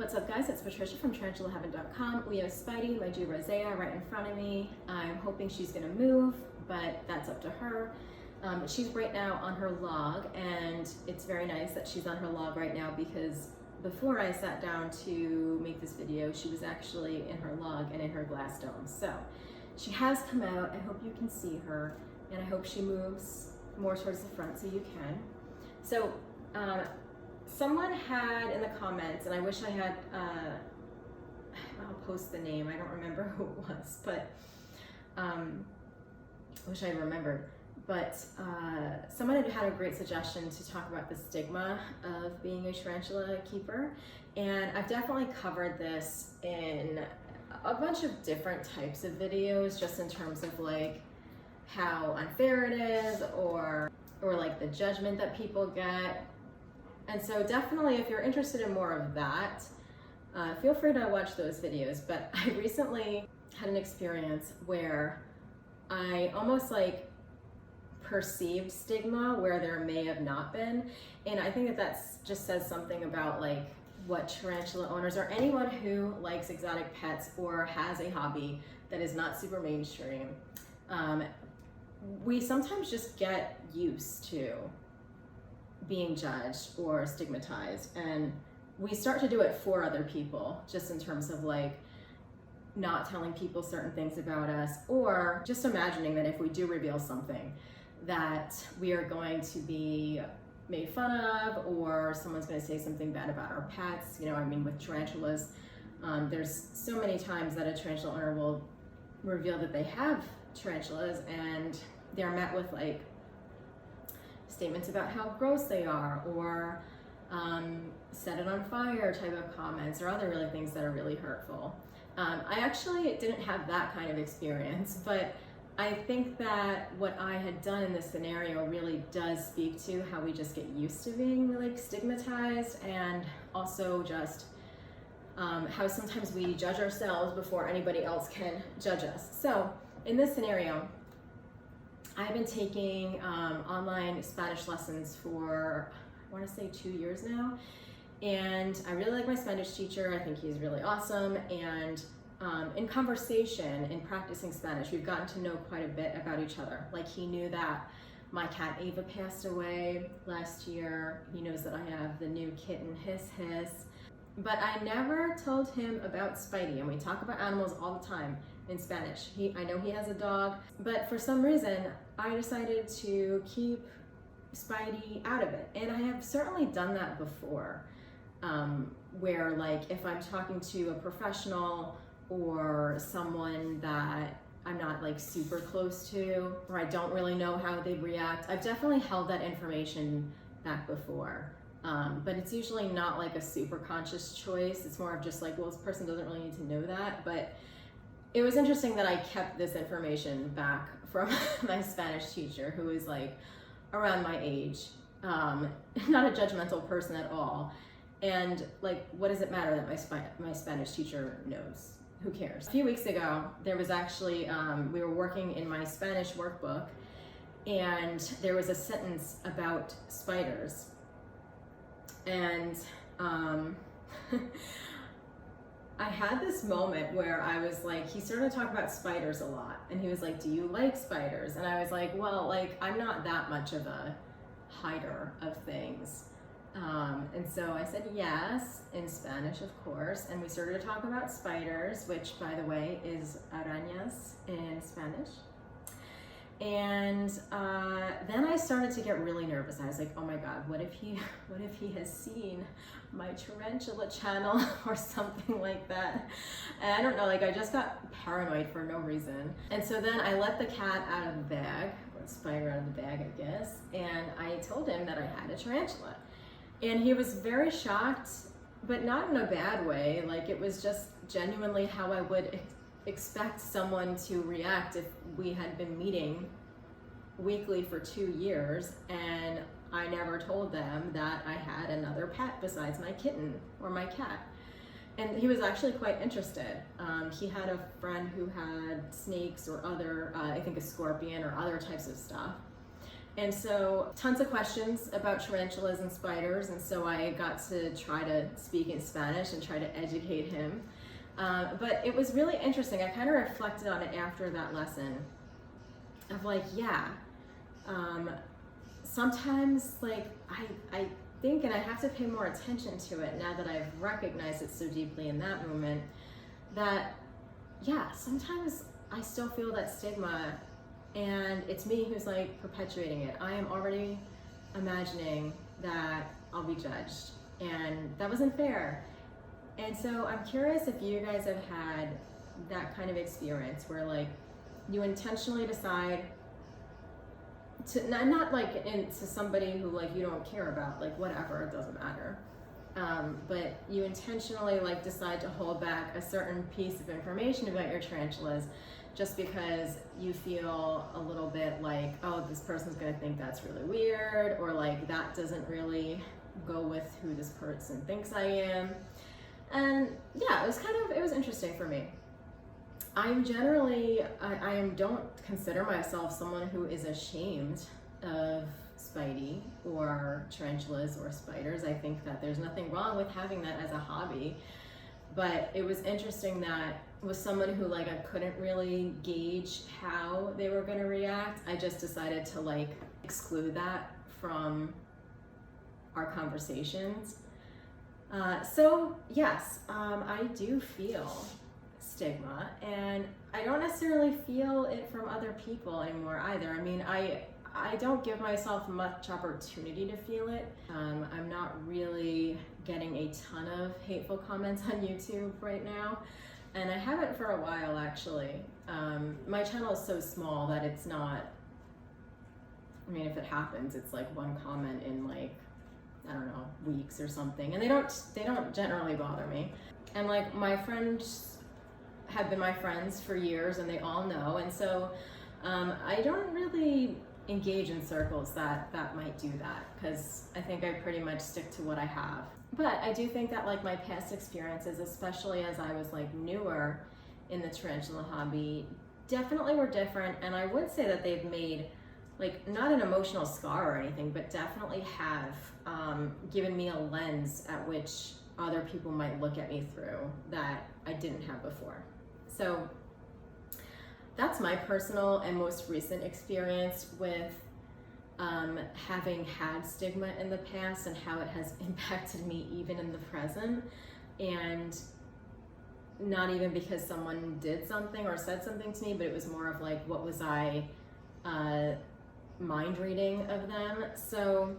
What's up guys, it's Patricia from TarantulaHeaven.com. We have Spidey, my Jew Rosea, right in front of me. I'm hoping she's gonna move, but that's up to her. She's right now on her log, and it's very nice that she's on her log right now because before I sat down to make this video, she was actually in her log and in her glass dome. So she has come out. I hope you can see her, and I hope she moves more towards the front so you can. So someone had in the comments, and I wish I had, I'll post the name, I don't remember who it was, but I wish I remembered. But someone had a great suggestion to talk about the stigma of being a tarantula keeper. And I've definitely covered this in a bunch of different types of videos, just in terms of like how unfair it is, or like the judgment that people get. And so definitely, if you're interested in more of that, feel free to watch those videos. But I recently had an experience where I almost like perceived stigma where there may have not been. And I think that that's just says something about like what tarantula owners or anyone who likes exotic pets or has a hobby that is not super mainstream, we sometimes just get used to being judged or stigmatized, and we start to do it for other people, just in terms of like not telling people certain things about us, or just imagining that if we do reveal something that we are going to be made fun of, or someone's going to say something bad about our pets. You know, I mean, with tarantulas, there's so many times that a tarantula owner will reveal that they have tarantulas, and they're met with like statements about how gross they are, or set it on fire type of comments, or other really things that are really hurtful. I actually didn't have that kind of experience, but I think that what I had done in this scenario really does speak to how we just get used to being like stigmatized, and also just how sometimes we judge ourselves before anybody else can judge us. So in this scenario, I've been taking online Spanish lessons for, I want to say 2 years now, and I really like my Spanish teacher. I think he's really awesome, and in conversation, in practicing Spanish, we've gotten to know quite a bit about each other. Like, he knew that my cat Ava passed away last year. He knows that I have the new kitten, Hiss. But I never told him about Spidey, and we talk about animals all the time in Spanish. I know he has a dog, but for some reason, I decided to keep Spidey out of it. And I have certainly done that before, where like if I'm talking to a professional or someone that I'm not like super close to, or I don't really know how they'd react, I've definitely held that information back before. But it's usually not like a super conscious choice. It's more of just like, well, this person doesn't really need to know that. But it was interesting that I kept this information back from my Spanish teacher, who is like around my age, not a judgmental person at all. And like, what does it matter that my Spanish teacher knows? Who cares? A few weeks ago, there was actually, we were working in my Spanish workbook, and there was a sentence about spiders. And I had this moment where I was like, he started to talk about spiders a lot, and he was like, do you like spiders? And I was like, well, like, I'm not that much of a hider of things. And so I said yes, in Spanish, of course, and we started to talk about spiders, which, by the way, is arañas in Spanish. And then I started to get really nervous. I was like, oh my God, what if he has seen my tarantula channel or something like that? And I don't know, like, I just got paranoid for no reason. And so then I let the cat out of the bag, or the spider out of the bag, I guess, and I told him that I had a tarantula. And he was very shocked, but not in a bad way. Like, it was just genuinely how I would expect someone to react if we had been meeting weekly for 2 years and I never told them that I had another pet besides my kitten or my cat. And he was actually quite interested. He had a friend who had snakes or other, I think a scorpion or other types of stuff. And so tons of questions about tarantulas and spiders, and so I got to try to speak in Spanish and try to educate him. But it was really interesting. I kind of reflected on it after that lesson of like, yeah, sometimes like I think, and I have to pay more attention to it now that I've recognized it so deeply in that moment, that yeah, sometimes I still feel that stigma, and it's me who's like perpetuating it. I am already imagining that I'll be judged, and that wasn't fair. And so I'm curious if you guys have had that kind of experience where like you intentionally decide to not like into somebody who like you don't care about, like whatever, it doesn't matter. But you intentionally like decide to hold back a certain piece of information about your tarantulas just because you feel a little bit like, oh, this person's gonna think that's really weird, or like that doesn't really go with who this person thinks I am. And yeah, it was interesting for me. I'm generally, I don't consider myself someone who is ashamed of Spidey or tarantulas or spiders. I think that there's nothing wrong with having that as a hobby. But it was interesting that with someone who like I couldn't really gauge how they were gonna react, I just decided to like exclude that from our conversations. So yes, I do feel stigma, and I don't necessarily feel it from other people anymore either. I mean, I don't give myself much opportunity to feel it. I'm not really getting a ton of hateful comments on YouTube right now, and I haven't for a while actually. My channel is so small that it's not, I mean, if it happens, it's like one comment in like, I don't know, weeks or something, and they don't generally bother me. And like my friends have been my friends for years, and they all know, and so I don't really engage in circles that might do that, because I think I pretty much stick to what I have. But I do think that like my past experiences, especially as I was like newer in the tarantula hobby, definitely were different, and I would say that they've made like not an emotional scar or anything, but definitely have given me a lens at which other people might look at me through that I didn't have before. So that's my personal and most recent experience with having had stigma in the past and how it has impacted me even in the present. And not even because someone did something or said something to me, but it was more of like, what was I mind reading of them? So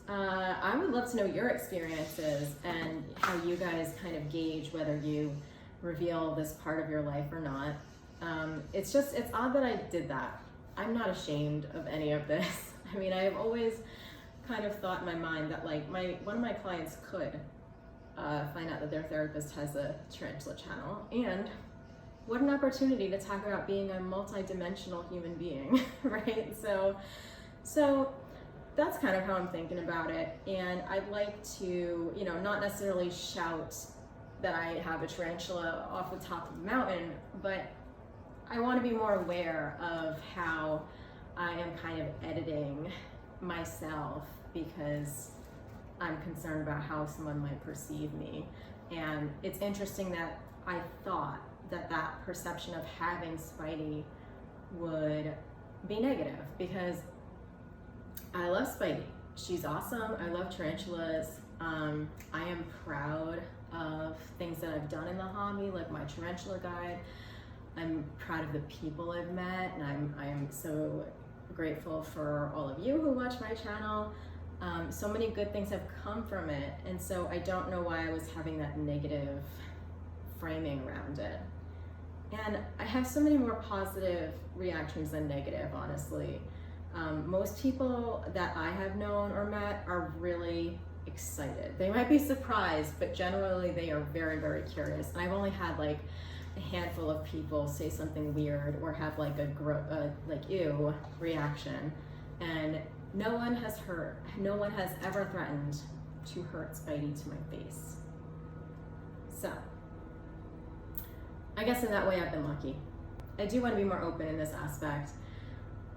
I would love to know your experiences and how you guys kind of gauge whether you reveal this part of your life or not. It's odd that I did that. I'm not ashamed of any of this. I mean, I have always kind of thought in my mind that like one of my clients could find out that their therapist has a tarantula channel, and what an opportunity to talk about being a multi-dimensional human being, right? So that's kind of how I'm thinking about it, and I'd like to, you know, not necessarily shout that I have a tarantula off the top of the mountain, but I want to be more aware of how I am kind of editing myself because I'm concerned about how someone might perceive me. And it's interesting that I thought that that perception of having Spidey would be negative, because I love Spidey. She's awesome. I love tarantulas. I am proud of things that I've done in the hobby, like my tarantula guide. I'm proud of the people I've met, and I'm so grateful for all of you who watch my channel. So many good things have come from it, and so I don't know why I was having that negative framing around it. And I have so many more positive reactions than negative, honestly. Most people that I have known or met are really excited. They might be surprised, but generally they are very, very curious. And I've only had like a handful of people say something weird or have like a like ew reaction, and no one has ever threatened to hurt Spidey to my face. So I guess in that way I've been lucky. I do want to be more open in this aspect.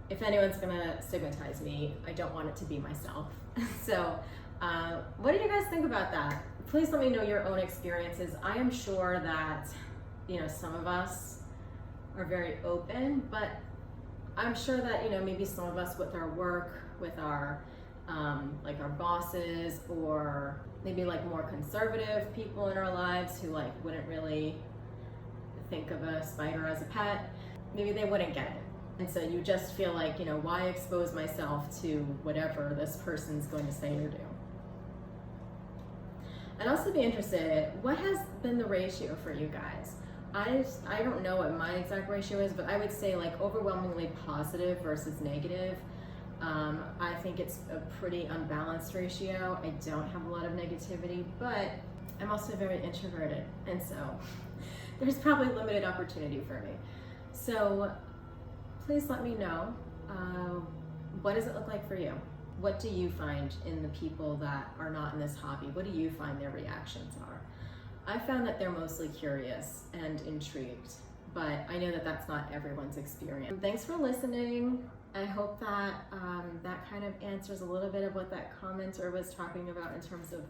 if anyone's gonna stigmatize me, I don't want it to be myself. So what do you guys think about that? Please let me know your own experiences. I am sure that, you know, some of us are very open, but I'm sure that, you know, maybe some of us with our work, with our like our bosses, or maybe like more conservative people in our lives who like wouldn't really think of a spider as a pet, maybe they wouldn't get it. And so you just feel like, you know, why expose myself to whatever this person's going to say or do? I'd also be interested, what has been the ratio for you guys? I don't know what my exact ratio is, but I would say like overwhelmingly positive versus negative. I think it's a pretty unbalanced ratio. I don't have a lot of negativity, but I'm also very introverted, and so there's probably limited opportunity for me. So please let me know, what does it look like for you? What do you find in the people that are not in this hobby? What do you find their reactions are? I found that they're mostly curious and intrigued, but I know that that's not everyone's experience. Thanks for listening. I hope that that kind of answers a little bit of what that commenter was talking about in terms of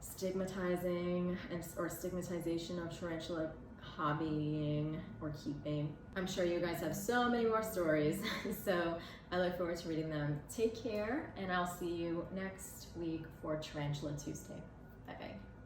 stigmatizing or stigmatization of tarantula hobbying or keeping. I'm sure you guys have so many more stories, so I look forward to reading them. Take care, and I'll see you next week for Tarantula Tuesday. Bye-bye.